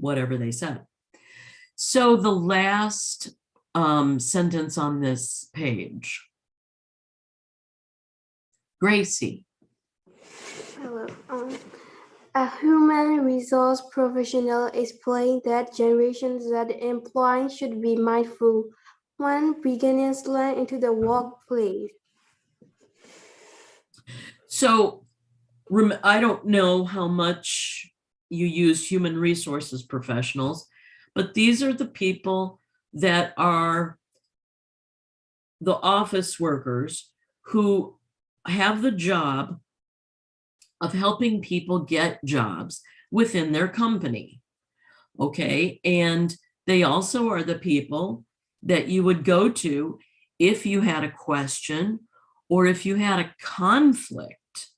whatever they said. So the last sentence on this page. Gracie. Hello. A human resource professional explained that Generation Z employees should be mindful when bringing slang into the workplace. So I don't know how much you use human resources professionals, but these are the people that are the office workers who have the job of helping people get jobs within their company. Okay. And they also are the people that you would go to if you had a question or if you had a conflict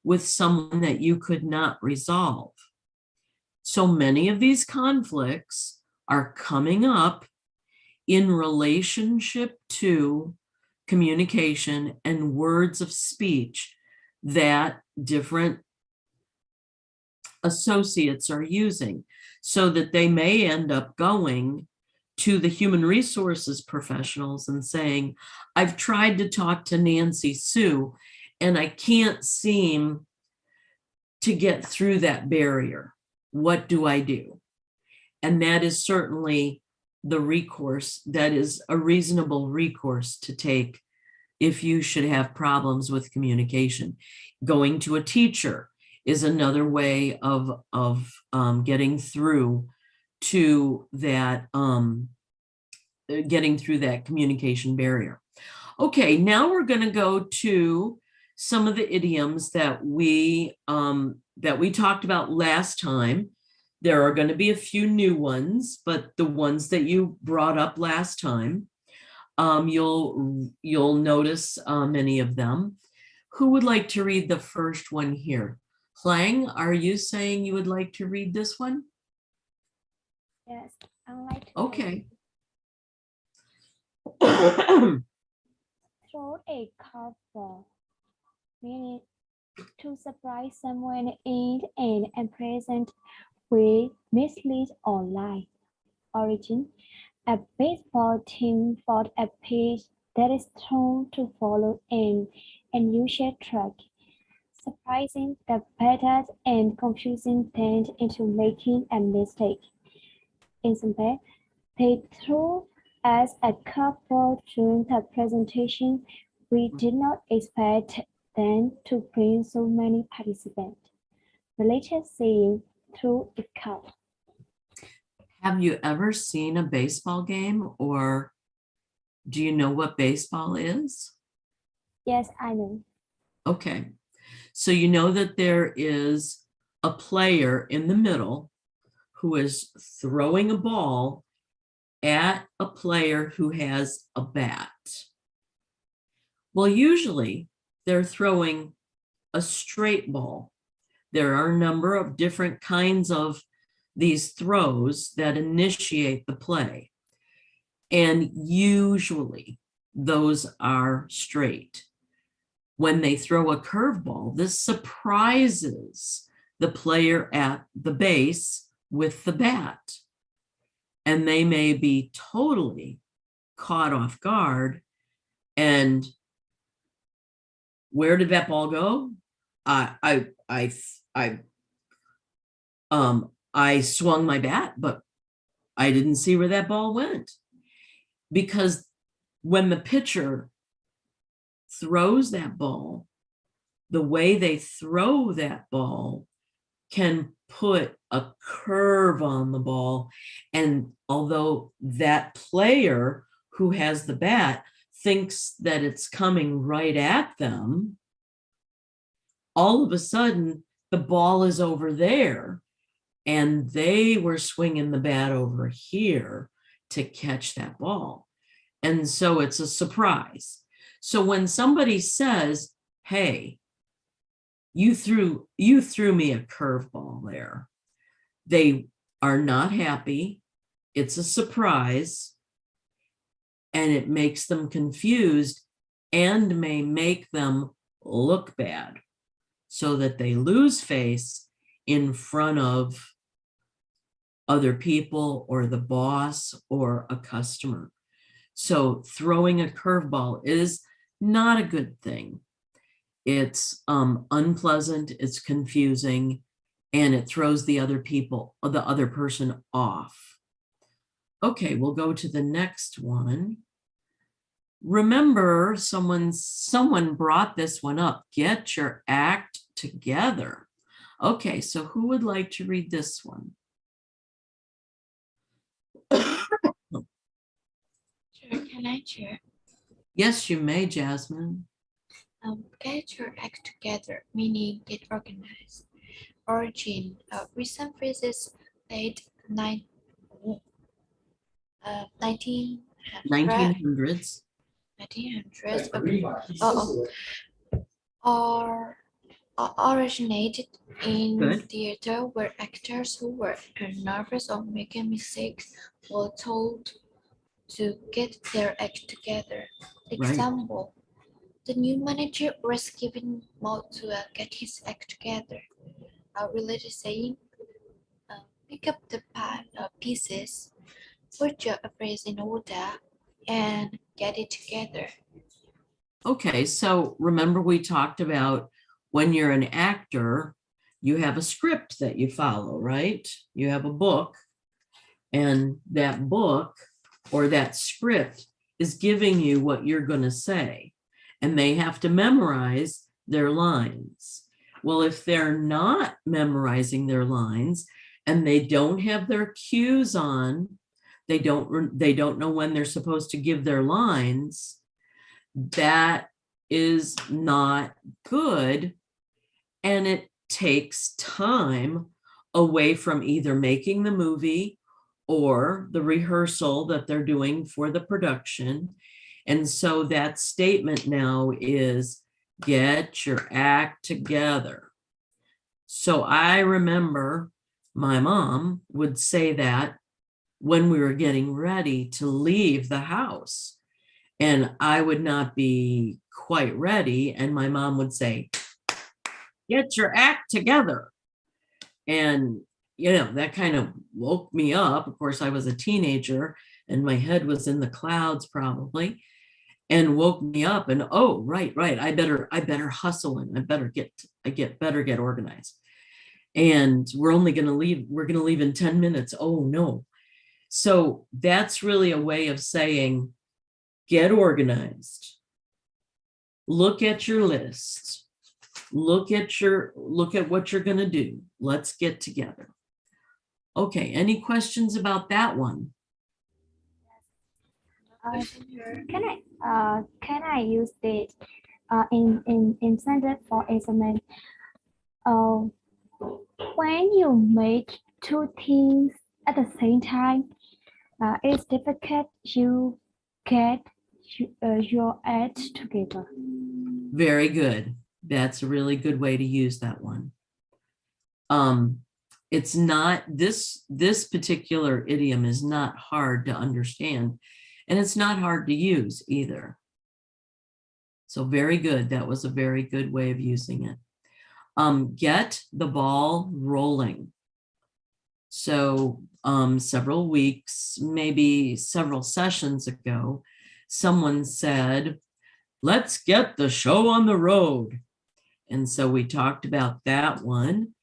with someone that you could not resolve. So many of these conflicts are coming up in relationship to communication and words of speech that different associates are using, so that they may end up going to the human resources professionals and saying, I've tried to talk to Nancy Sue and I can't seem to get through that barrier. What do I do? And that is certainly the recourse, that is a reasonable recourse to take if you should have problems with communication. Going to a teacher is another way of getting through to that, communication barrier. Okay, now we're going to go to some of the idioms that we talked about last time. There are going to be a few new ones, but the ones that you brought up last time, you'll notice many of them. Who would like to read the first one here? Slang, are you saying you would like to read this one? Yes, I like to. Okay. Throw a curveball, meaning to surprise someone in an unpleasant way, mislead or lie. Origin: a baseball team fought a pitch that is thrown to follow an unusual track, surprising the batters and confusing them into making a mistake. Example: they threw us a curveball during the presentation. We did not expect them to bring so many participants. Related saying, threw a curve. Have you ever seen a baseball game, or do you know what baseball is? Yes, I know. Okay. So you know that there is a player in the middle who is throwing a ball at a player who has a bat. Well, usually they're throwing a straight ball. There are a number of different kinds of these throws that initiate the play. And usually those are straight. When they throw a curveball, this surprises the player at the base with the bat. And they may be totally caught off guard. And where did that ball go? I swung my bat, but I didn't see where that ball went. Because when the pitcher throws that ball, the way they throw that ball can put a curve on the ball. And although that player who has the bat thinks that it's coming right at them, all of a sudden the ball is over there and they were swinging the bat over here to catch that ball. And so it's a surprise. So when somebody says, hey, you threw me a curveball there, they are not happy. It's a surprise, and it makes them confused and may make them look bad, so that they lose face in front of other people or the boss or a customer. So throwing a curveball is not a good thing. It's unpleasant, it's confusing, and it throws the other person off. Okay, we'll go to the next one. Remember, someone brought this one up. Get your act together. Okay, so who would like to read this one? Sure, can I share? Yes, you may, Jasmine. Get your act together, meaning get organized. Origin, recent phrases late 1900s 1900s. or originated in Good. theater where actors who were nervous or making mistakes were told to get their act together. Right. Example, the new manager was given more to get his act together. Related saying, pick up the pieces, put your affairs in order, and get it together. Okay, so remember we talked about when you're an actor, you have a script that you follow, right? You have a book, and that book or that script is giving you what you're going to say, and they have to memorize their lines. Well, if they're not memorizing their lines and they don't have their cues on, they don't know when they're supposed to give their lines, that is not good, and it takes time away from either making the movie or the rehearsal that they're doing for the production. And so that statement now is get your act together. So I remember my mom would say that when we were getting ready to leave the house, and I would not be quite ready, and my mom would say, get your act together. And that kind of woke me up. Of course, I was a teenager and my head was in the clouds probably, and woke me up, and oh, right, I better hustle, and I better get organized. And we're going to leave in 10 minutes. Oh no. So that's really a way of saying, get organized. Look at your list. Look at what you're going to do. Let's get together. Okay, any questions about that one? Can I use it in sentence for example? When you make two things at the same time, it's difficult. You get your act together. Very good. That's a really good way to use that one. It's not this particular idiom is not hard to understand, and it's not hard to use either. So very good. That was a very good way of using it. Get the ball rolling. So several weeks, maybe several sessions ago, someone said, let's get the show on the road. And so we talked about that one.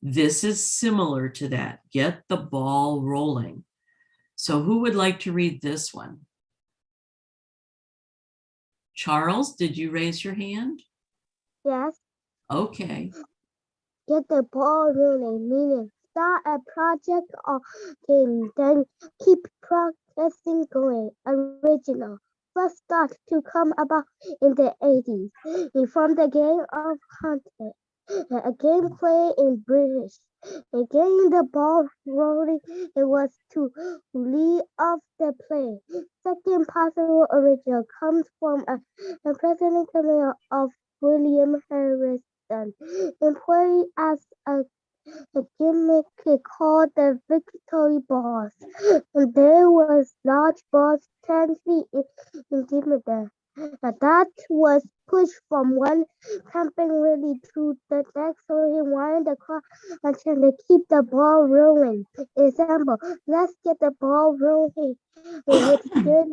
This is similar to that. Get the ball rolling. So who would like to read this one? Charles, did you raise your hand? Yes. Okay. Get the ball rolling, meaning start a project or game, then keep progressing going. Original. First start to come about in the 80s. From the game of content, a gameplay in British. Getting the ball rolling, it was to lead off the play. Second possible original comes from a president of William Harrison, employed as a gimmick called the Victory Balls. There was large balls 10 feet in diameter. The dart was pushed from one camping really to the next, so he wanted the car until they keep the ball rolling. Example, let's get the ball rolling. It's good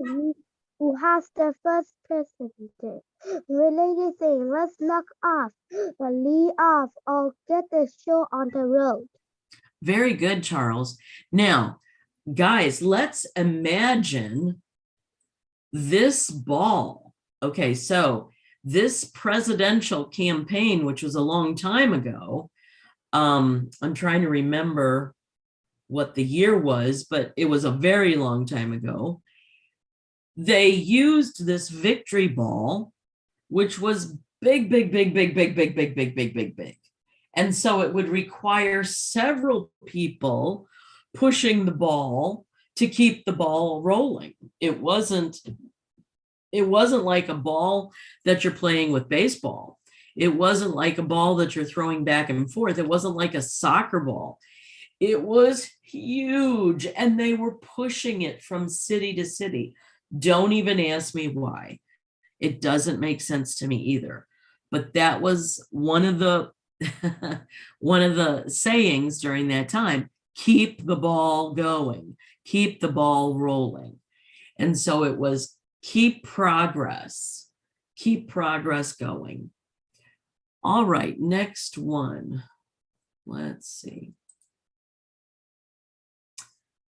who has the first president. Related saying, let's knock off, or lead off, or get the show on the road. Very good, Charles. Now, guys, let's imagine this ball. Okay, so this presidential campaign, which was a long time ago, I'm trying to remember what the year was, but it was a very long time ago. They used this victory ball, which was big, big, big, big, big, big, big, big, big, big, big. And so it would require several people pushing the ball to keep the ball rolling. It wasn't like a ball that you're playing with baseball. It wasn't like a ball that you're throwing back and forth. It wasn't like a soccer ball. It was huge, and they were pushing it from city to city. Don't even ask me why. It doesn't make sense to me either. But that was one of the one of the sayings during that time: keep the ball going, keep the ball rolling. And so it was keep progress going. All right, next one. Let's see.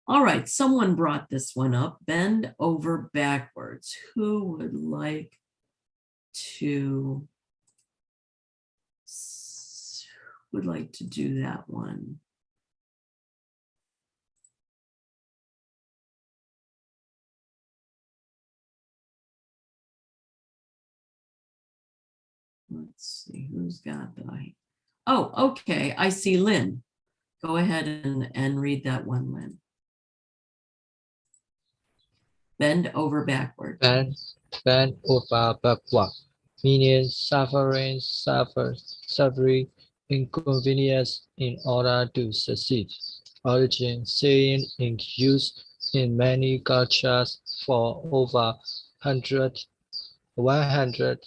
All right, someone brought this one up. Bend over backwards. Who would like to do that one? Let's see who's got that. Oh, okay. I see Lynn. Go ahead and read that one, Lynn. Bend over backward. Bend over backward, meaning suffering inconvenience in order to succeed. Origin saying in use in many cultures for over 100, 100,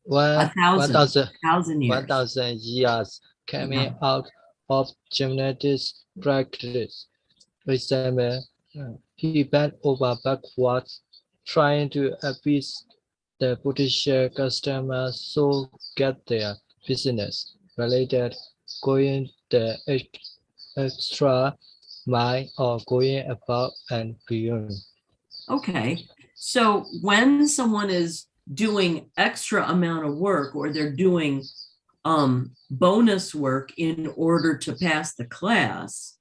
A thousand 1,000 years, coming out of genetic practice. Example, he bent over backwards, trying to appease the potential customers so get their business related, going the extra mile or going above and beyond. Okay, so when someone is doing extra amount of work, or they're doing bonus work in order to pass the class,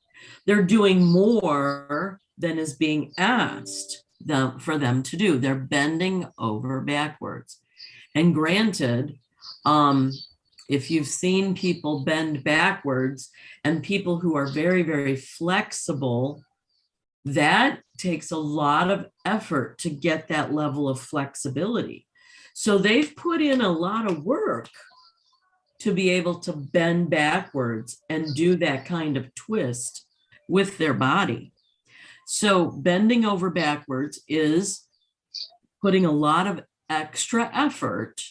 they're doing more than is being asked for them to do. They're bending over backwards. And granted, if you've seen people bend backwards, and people who are very, very flexible, that takes a lot of effort to get that level of flexibility. So they've put in a lot of work to be able to bend backwards and do that kind of twist with their body. So bending over backwards is putting a lot of extra effort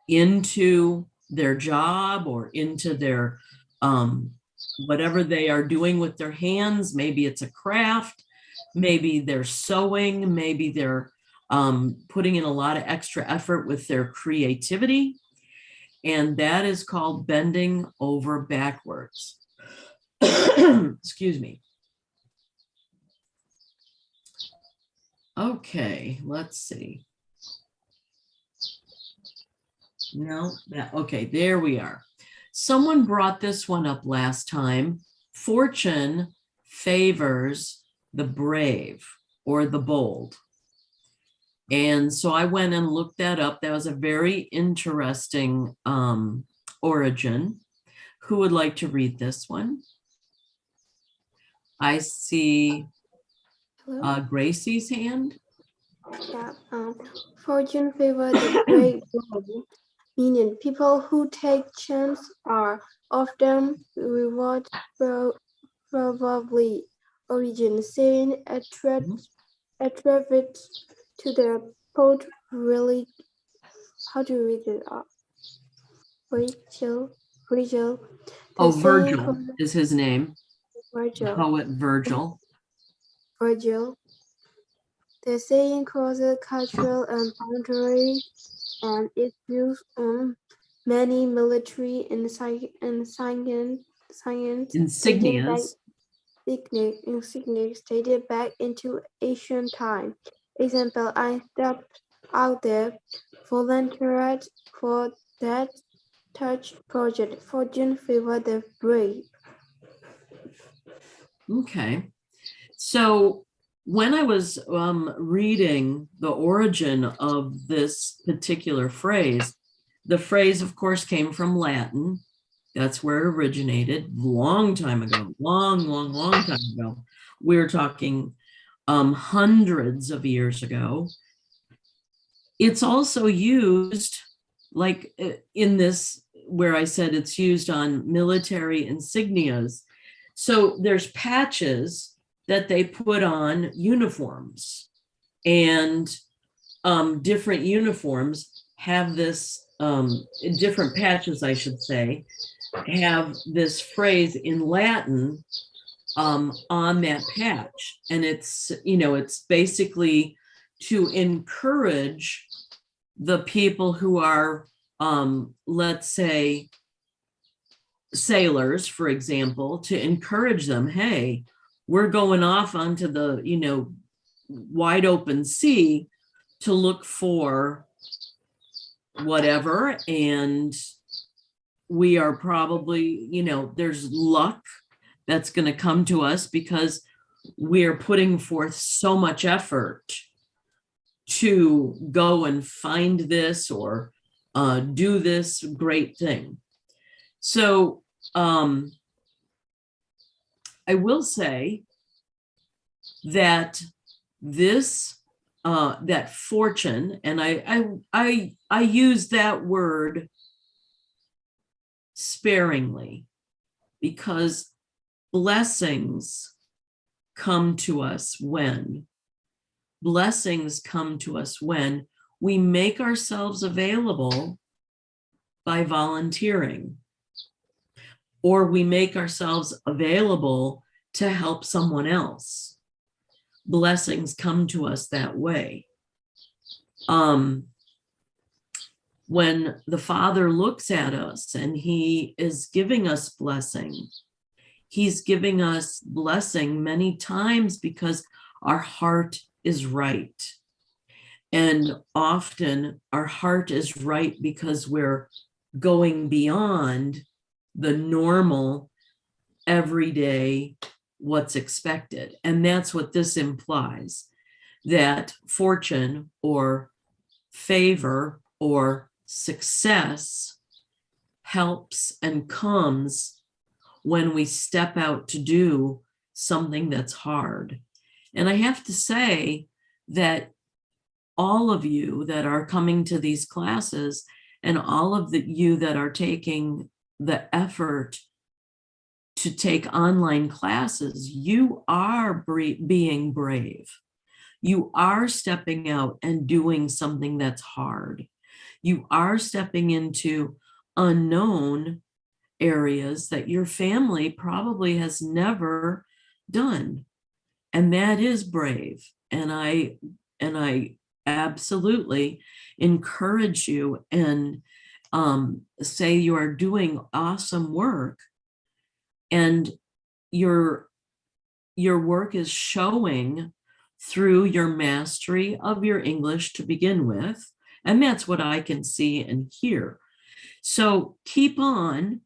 into their job or into their whatever they are doing with their hands. Maybe it's a craft, maybe they're sewing, maybe they're putting in a lot of extra effort with their creativity. And that is called bending over backwards. Excuse me. Okay, let's see. No, okay, there we are. Someone brought this one up last time. Fortune favors the brave or the bold. And so I went and looked that up. That was a very interesting origin. Who would like to read this one? I see Gracie's hand. Yeah, fortune favors the brave, meaning people who take chances are often rewarded probably. Origin saying attribute to the called really, how do you read it up? Virgil. Oh, The saying Virgil causes is his name. Virgil. Poet Virgil. Virgil. The saying causes cultural boundary and is used on many military and science dating back insignias dated back into ancient time. Example, I stepped out there, volunteered for that touch project. Fortune favor the brave. Okay. So when I was reading the origin of this particular phrase, the phrase, of course, came from Latin. That's where it originated long time ago, long time ago. We're talking hundreds of years ago. It's also used, like in this, where I said it's used on military insignias. So there's patches that they put on uniforms, and different uniforms have this, different patches, I should say, have this phrase in Latin on that patch. And it's, it's basically to encourage the people who are, let's say, sailors, for example, to encourage them, hey, we're going off onto the, wide open sea to look for whatever. And we are probably, there's luck that's going to come to us because we're putting forth so much effort to go and find this or do this great thing. So I will say that this, that fortune, and I use that word sparingly, because blessings come to us when we make ourselves available by volunteering, or we make ourselves available to help someone else. Blessings come to us that way. When the Father looks at us and he is giving us blessing, he's giving us blessing many times because our heart is right. And often our heart is right because we're going beyond the normal, everyday, what's expected. And that's what this implies, that fortune or favor or success helps and comes when we step out to do something that's hard. And I have to say that all of you that are coming to these classes and all of you that are taking the effort to take online classes, you are being brave. You are stepping out and doing something that's hard. You are stepping into unknown areas that your family probably has never done. And that is brave. And I absolutely encourage you and say you are doing awesome work. And your work is showing through your mastery of your English to begin with. And that's what I can see and hear. So keep on,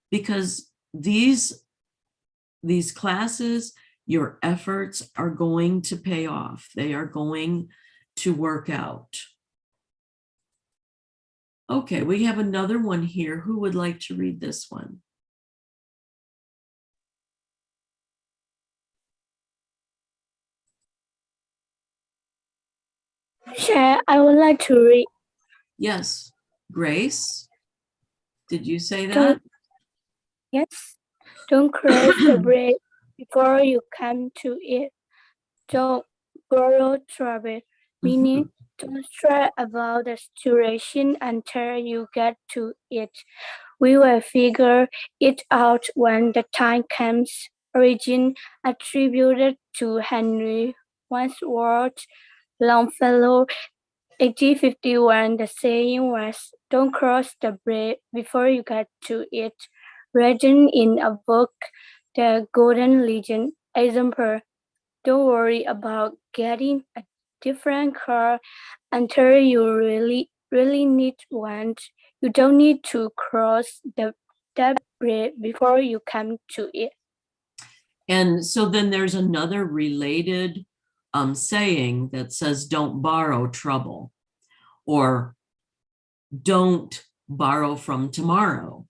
because these classes, your efforts are going to pay off. They are going to work out. Okay, we have another one here. Who would like to read this one? Chair, I would like to read. Yes, Grace, did you say that? Yes. Don't cross the bridge before you come to it. Don't borrow trouble, meaning don't stress about the situation until you get to it. We will figure it out when the time comes. Origin attributed to Henry Wadsworth Longfellow, 1851. The saying was, "Don't cross the bridge before you get to it." Written in a book, The Golden Legend. Example: don't worry about getting a different car until you really need one. You don't need to cross that bridge before you come to it. And so then there's another related saying that says, don't borrow trouble, or don't borrow from tomorrow,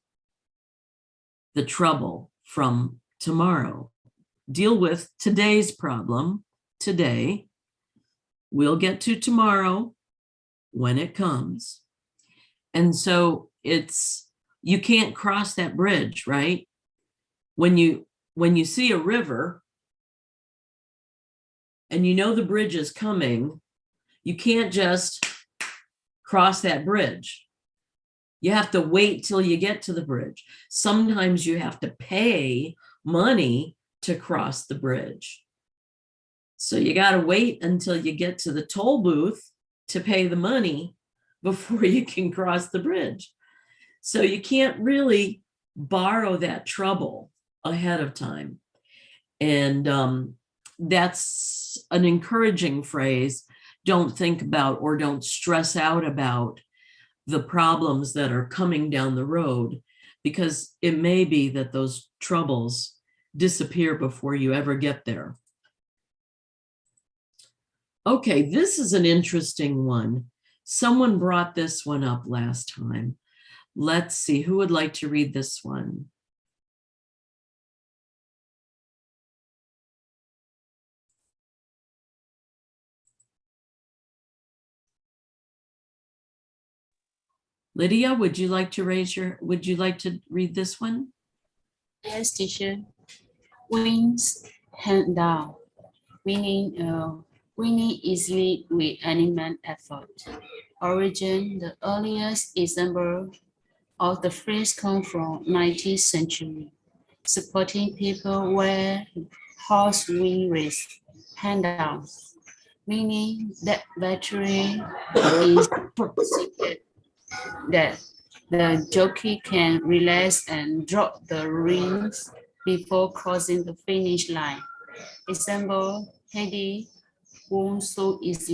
the trouble from tomorrow. Deal with today's problem today. We'll get to tomorrow when it comes. And so you can't cross that bridge, right? When you see a river and you know the bridge is coming, you can't just cross that bridge. You have to wait till you get to the bridge. Sometimes you have to pay money to cross the bridge. So you got to wait until you get to the toll booth to pay the money before you can cross the bridge. So you can't really borrow that trouble ahead of time. And that's an encouraging phrase. Don't think about or don't stress out about the problems that are coming down the road, because it may be that those troubles disappear before you ever get there. Okay, this is an interesting one. Someone brought this one up last time. Let's see, who would like to read this one? Lydia, would you like to read this one? Yes, teacher. Wings hand down, winning easily with animal effort. Origin: the earliest example of the phrase comes from 19th century, supporting people wear horse wing race, hand down, meaning that victory is secret, that the jockey can relax and drop the reins before crossing the finish line. Example: Heidi won so easily